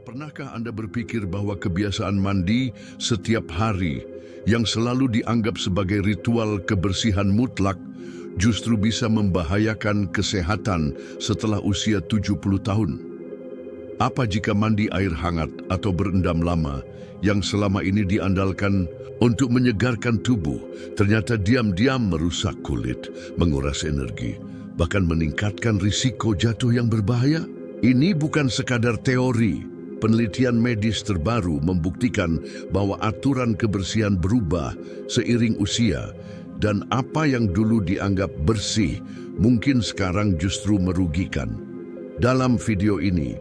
Pernahkah Anda berpikir bahwa kebiasaan mandi setiap hari yang selalu dianggap sebagai ritual kebersihan mutlak justru bisa membahayakan kesehatan setelah usia 70 tahun? Apa jika mandi air hangat atau berendam lama yang selama ini diandalkan untuk menyegarkan tubuh ternyata diam-diam merusak kulit, menguras energi, bahkan meningkatkan risiko jatuh yang berbahaya? Ini bukan sekadar teori. Penelitian medis terbaru membuktikan bahwa aturan kebersihan berubah seiring usia dan apa yang dulu dianggap bersih mungkin sekarang justru merugikan. Dalam video ini,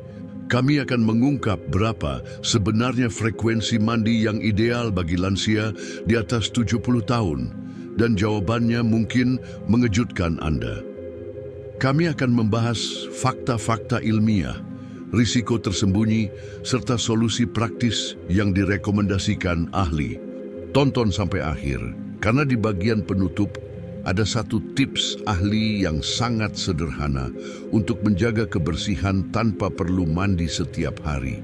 kami akan mengungkap berapa sebenarnya frekuensi mandi yang ideal bagi lansia di atas 70 tahun dan jawabannya mungkin mengejutkan Anda. Kami akan membahas fakta-fakta ilmiah, risiko tersembunyi, serta solusi praktis yang direkomendasikan ahli. Tonton sampai akhir, karena di bagian penutup ada satu tips ahli yang sangat sederhana untuk menjaga kebersihan tanpa perlu mandi setiap hari.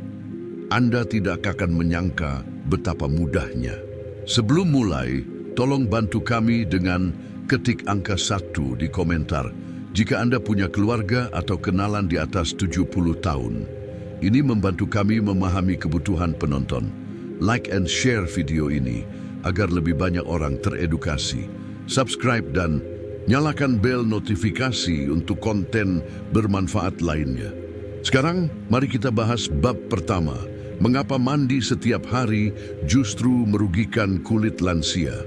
Anda tidak akan menyangka betapa mudahnya. Sebelum mulai, tolong bantu kami dengan ketik angka 1 di komentar jika Anda punya keluarga atau kenalan di atas 70 tahun. Ini membantu kami memahami kebutuhan penonton. Like and share video ini agar lebih banyak orang teredukasi. Subscribe dan nyalakan bel notifikasi untuk konten bermanfaat lainnya. Sekarang, mari kita bahas bab pertama. Mengapa mandi setiap hari justru merugikan kulit lansia?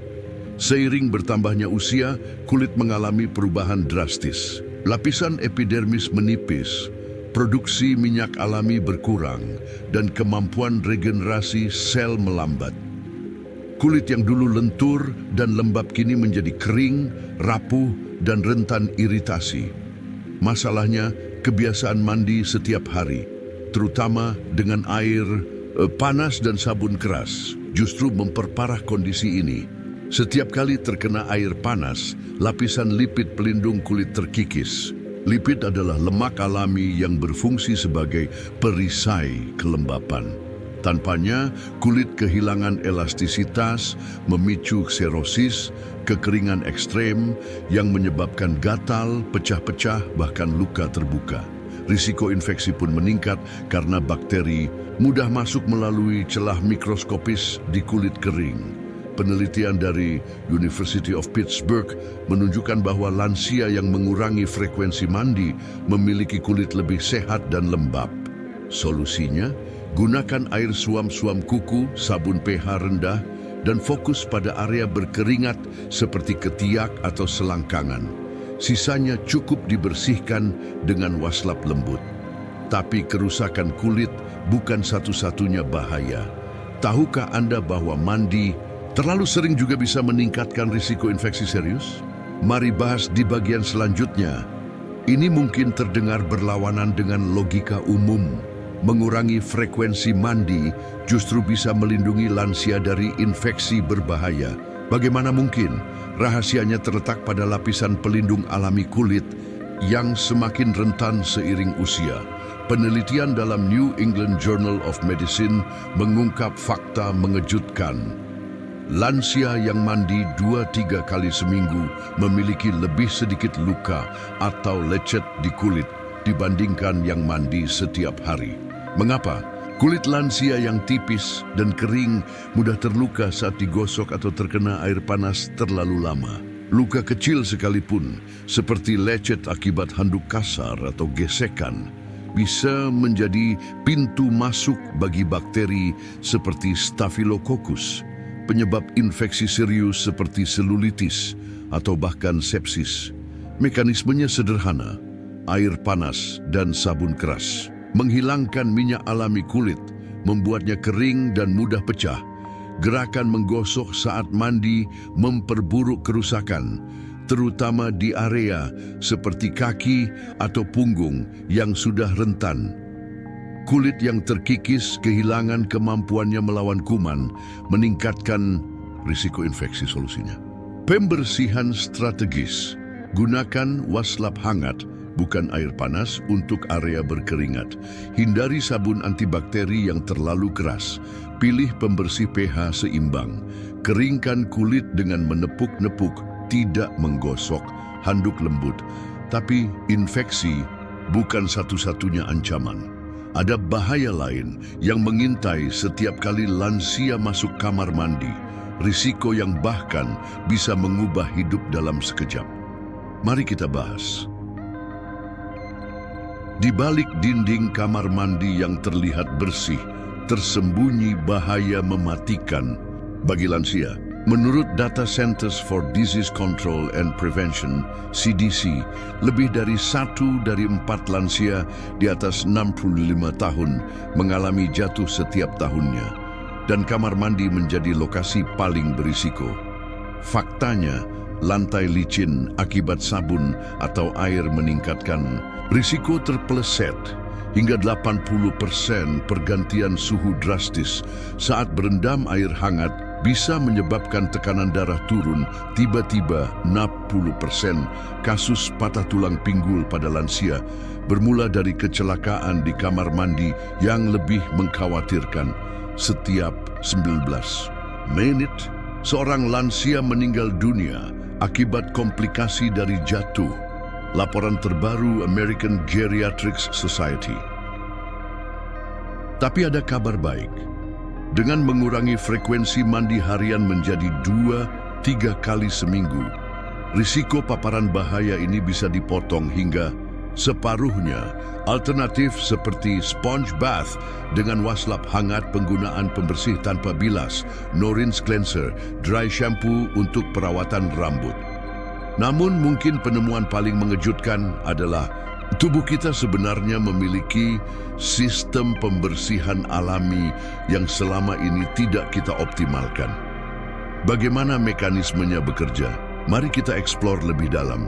Seiring bertambahnya usia, kulit mengalami perubahan drastis. Lapisan epidermis menipis, produksi minyak alami berkurang, dan kemampuan regenerasi sel melambat. Kulit yang dulu lentur dan lembab kini menjadi kering, rapuh, dan rentan iritasi. Masalahnya, kebiasaan mandi setiap hari, terutama dengan air panas dan sabun keras, justru memperparah kondisi ini. Setiap kali terkena air panas, lapisan lipid pelindung kulit terkikis. Lipid adalah lemak alami yang berfungsi sebagai perisai kelembapan. Tanpanya, kulit kehilangan elastisitas, memicu serosis, kekeringan ekstrem yang menyebabkan gatal, pecah-pecah, bahkan luka terbuka. Risiko infeksi pun meningkat karena bakteri mudah masuk melalui celah mikroskopis di kulit kering. Penelitian dari University of Pittsburgh menunjukkan bahwa lansia yang mengurangi frekuensi mandi memiliki kulit lebih sehat dan lembab. Solusinya, gunakan air suam-suam kuku, sabun pH rendah, dan fokus pada area berkeringat seperti ketiak atau selangkangan. Sisanya cukup dibersihkan dengan waslap lembut. Tapi kerusakan kulit bukan satu-satunya bahaya. Tahukah Anda bahwa mandi terlalu sering juga bisa meningkatkan risiko infeksi serius? Mari bahas di bagian selanjutnya. Ini mungkin terdengar berlawanan dengan logika umum. Mengurangi frekuensi mandi justru bisa melindungi lansia dari infeksi berbahaya. Bagaimana mungkin? Rahasianya terletak pada lapisan pelindung alami kulit yang semakin rentan seiring usia. Penelitian dalam New England Journal of Medicine mengungkap fakta mengejutkan. Lansia yang mandi 2-3 kali seminggu memiliki lebih sedikit luka atau lecet di kulit dibandingkan yang mandi setiap hari. Mengapa? Kulit lansia yang tipis dan kering mudah terluka saat digosok atau terkena air panas terlalu lama. Luka kecil sekalipun, seperti lecet akibat handuk kasar atau gesekan, bisa menjadi pintu masuk bagi bakteri seperti Staphylococcus, penyebab infeksi serius seperti selulitis atau bahkan sepsis. Mekanismenya sederhana, air panas dan sabun keras. Menghilangkan minyak alami kulit, membuatnya kering dan mudah pecah. Gerakan menggosok saat mandi memperburuk kerusakan, terutama di area seperti kaki atau punggung yang sudah rentan. Kulit yang terkikis kehilangan kemampuannya melawan kuman, meningkatkan risiko infeksi. Solusinya, pembersihan strategis. Gunakan waslap hangat bukan air panas untuk area berkeringat. Hindari sabun antibakteri yang terlalu keras. Pilih pembersih pH seimbang. Keringkan kulit dengan menepuk-nepuk, tidak menggosok, handuk lembut. Tapi infeksi bukan satu-satunya ancaman. Ada bahaya lain yang mengintai setiap kali lansia masuk kamar mandi. Risiko yang bahkan bisa mengubah hidup dalam sekejap. Mari kita bahas. Di balik dinding kamar mandi yang terlihat bersih, tersembunyi bahaya mematikan bagi lansia. Menurut Data Centers for Disease Control and Prevention, CDC, lebih dari 1 dari 4 lansia di atas 65 tahun mengalami jatuh setiap tahunnya, dan kamar mandi menjadi lokasi paling berisiko. Faktanya, lantai licin akibat sabun atau air meningkatkan risiko terpeleset hingga 80%. Pergantian suhu drastis saat berendam air hangat bisa menyebabkan tekanan darah turun tiba-tiba. 60% kasus patah tulang pinggul pada lansia bermula dari kecelakaan di kamar mandi yang lebih mengkhawatirkan. Setiap 19 menit, seorang lansia meninggal dunia akibat komplikasi dari jatuh. Laporan terbaru American Geriatrics Society. Tapi ada kabar baik. Dengan mengurangi frekuensi mandi harian menjadi 2-3 kali seminggu, risiko paparan bahaya ini bisa dipotong hingga separuhnya. Alternatif seperti sponge bath dengan waslap hangat, penggunaan pembersih tanpa bilas, no rinse cleanser, dry shampoo untuk perawatan rambut. Namun mungkin penemuan paling mengejutkan adalah tubuh kita sebenarnya memiliki sistem pembersihan alami yang selama ini tidak kita optimalkan. Bagaimana mekanismenya bekerja? Mari kita eksplor lebih dalam.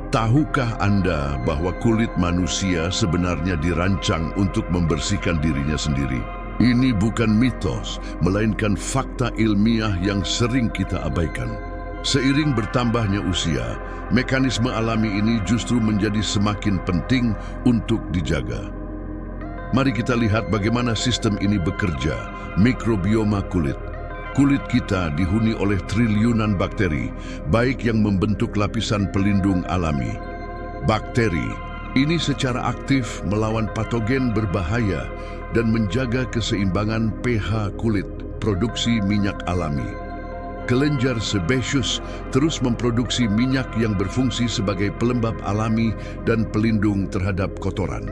Tahukah Anda bahwa kulit manusia sebenarnya dirancang untuk membersihkan dirinya sendiri? Ini bukan mitos, melainkan fakta ilmiah yang sering kita abaikan. Seiring bertambahnya usia, mekanisme alami ini justru menjadi semakin penting untuk dijaga. Mari kita lihat bagaimana sistem ini bekerja. Mikrobioma kulit. Kulit kita dihuni oleh triliunan bakteri, baik yang membentuk lapisan pelindung alami. Bakteri ini secara aktif melawan patogen berbahaya dan menjaga keseimbangan pH kulit, produksi minyak alami. Kelenjar sebaceous terus memproduksi minyak yang berfungsi sebagai pelembab alami dan pelindung terhadap kotoran.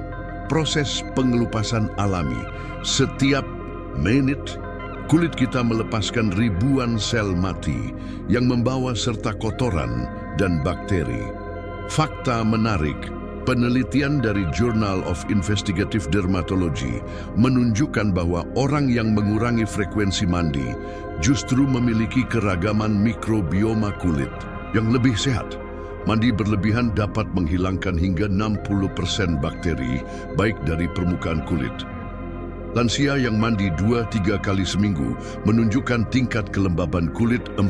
Proses pengelupasan alami. Setiap menit, kulit kita melepaskan ribuan sel mati yang membawa serta kotoran dan bakteri. Fakta menarik. Penelitian dari Journal of Investigative Dermatology menunjukkan bahwa orang yang mengurangi frekuensi mandi justru memiliki keragaman mikrobioma kulit yang lebih sehat. Mandi berlebihan dapat menghilangkan hingga 60% bakteri baik dari permukaan kulit. Lansia yang mandi 2-3 kali seminggu menunjukkan tingkat kelembaban kulit 40%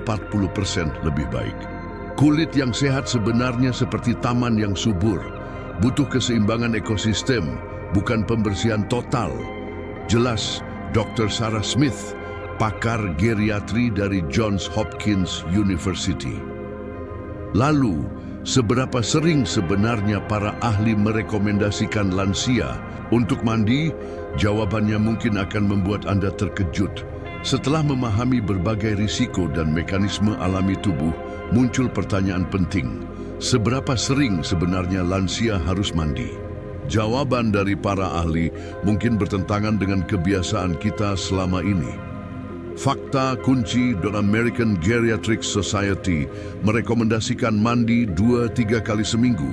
lebih baik. Kulit yang sehat sebenarnya seperti taman yang subur. Butuh keseimbangan ekosistem, bukan pembersihan total. Jelas, Dr. Sarah Smith, pakar geriatri dari Johns Hopkins University. Lalu, seberapa sering sebenarnya para ahli merekomendasikan lansia untuk mandi? Jawabannya mungkin akan membuat Anda terkejut. Setelah memahami berbagai risiko dan mekanisme alami tubuh, muncul pertanyaan penting. Seberapa sering sebenarnya lansia harus mandi? Jawaban dari para ahli mungkin bertentangan dengan kebiasaan kita selama ini. Fakta kunci dari American Geriatrics Society merekomendasikan mandi 2-3 kali seminggu.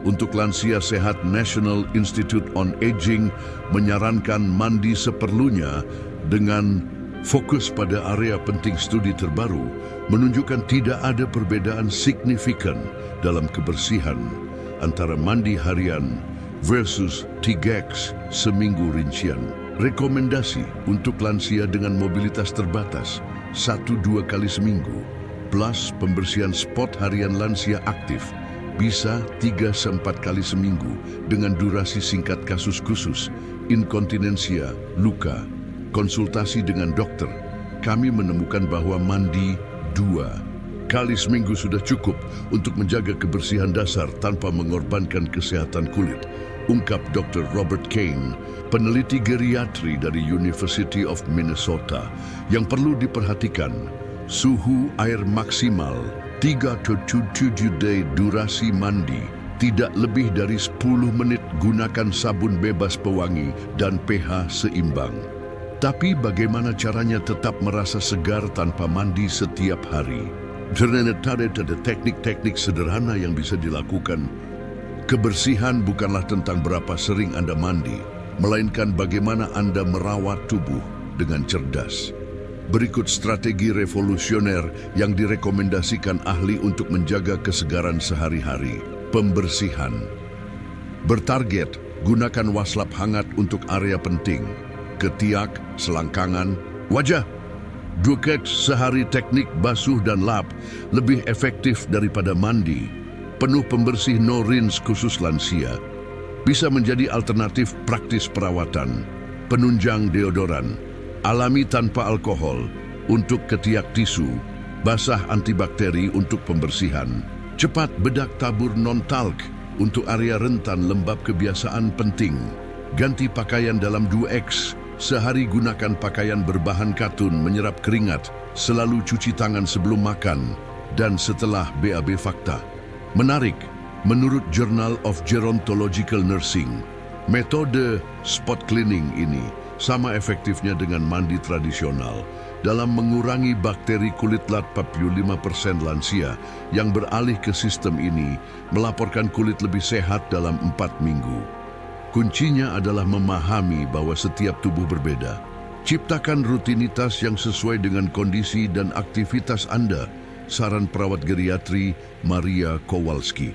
Untuk lansia sehat, National Institute on Aging menyarankan mandi seperlunya dengan fokus pada area penting. Studi terbaru menunjukkan tidak ada perbedaan signifikan dalam kebersihan antara mandi harian versus 3x seminggu rincian. Rekomendasi untuk lansia dengan mobilitas terbatas 1-2 kali seminggu plus pembersihan spot harian lansia aktif Bisa 3-4 kali seminggu dengan durasi singkat kasus khusus, inkontinensia, luka. Konsultasi dengan dokter, kami menemukan bahwa mandi 2 kali seminggu sudah cukup untuk menjaga kebersihan dasar tanpa mengorbankan kesehatan kulit, ungkap Dr. Robert Kane, peneliti geriatri dari University of Minnesota. Yang perlu diperhatikan, suhu air maksimal 3-7 day durasi mandi, tidak lebih dari 10 menit, gunakan sabun bebas pewangi dan pH seimbang. Tapi bagaimana caranya tetap merasa segar tanpa mandi setiap hari? Ternyata ada teknik-teknik sederhana yang bisa dilakukan. Kebersihan bukanlah tentang berapa sering Anda mandi, melainkan bagaimana Anda merawat tubuh dengan cerdas. Berikut strategi revolusioner yang direkomendasikan ahli untuk menjaga kesegaran sehari-hari. Pembersihan. Bertarget, gunakan waslap hangat untuk area penting. Ketiak, selangkangan, wajah. 2 kali sehari, teknik basuh dan lap lebih efektif daripada mandi. Penuh pembersih no rinse khusus lansia. Bisa menjadi alternatif praktis perawatan. Penunjang deodoran. Alami tanpa alkohol untuk ketiak tisu, basah antibakteri untuk pembersihan, cepat bedak tabur non-talc untuk area rentan lembab. Kebiasaan penting, ganti pakaian dalam 2x, sehari gunakan pakaian berbahan katun menyerap keringat, selalu cuci tangan sebelum makan dan setelah BAB. Fakta menarik, menurut Journal of Gerontological Nursing, metode spot cleaning ini sama efektifnya dengan mandi tradisional dalam mengurangi bakteri kulit lat. 45% lansia yang beralih ke sistem ini melaporkan kulit lebih sehat dalam 4 minggu. Kuncinya adalah memahami bahwa setiap tubuh berbeda. Ciptakan rutinitas yang sesuai dengan kondisi dan aktivitas Anda. Saran perawat geriatri Maria Kowalski.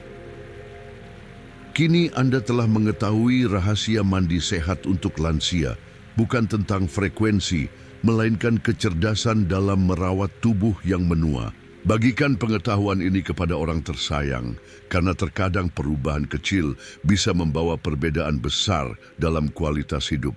Kini Anda telah mengetahui rahasia mandi sehat untuk lansia. Bukan tentang frekuensi, melainkan kecerdasan dalam merawat tubuh yang menua. Bagikan pengetahuan ini kepada orang tersayang, karena terkadang perubahan kecil bisa membawa perbedaan besar dalam kualitas hidup.